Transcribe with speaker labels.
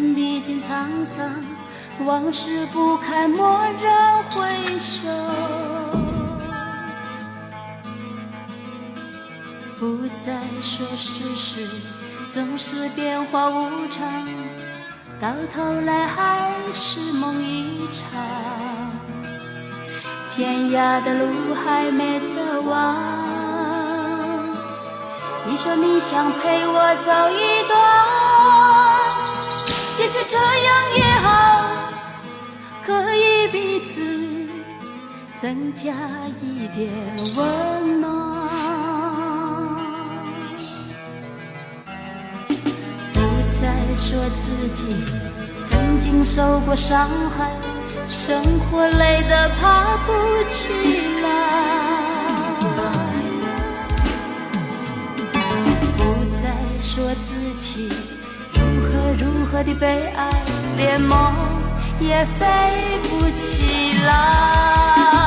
Speaker 1: 经历尽沧桑，往事不堪，蓦然回首。不再说世事总是变化无常，到头来还是梦一场。天涯的路还没走完，你说你想陪我走一段，也许这样也好，可以彼此增加一点温暖。不再说自己曾经受过伤害，生活累得爬不起来。不再说自己如何的被爱，连梦也飞不起来。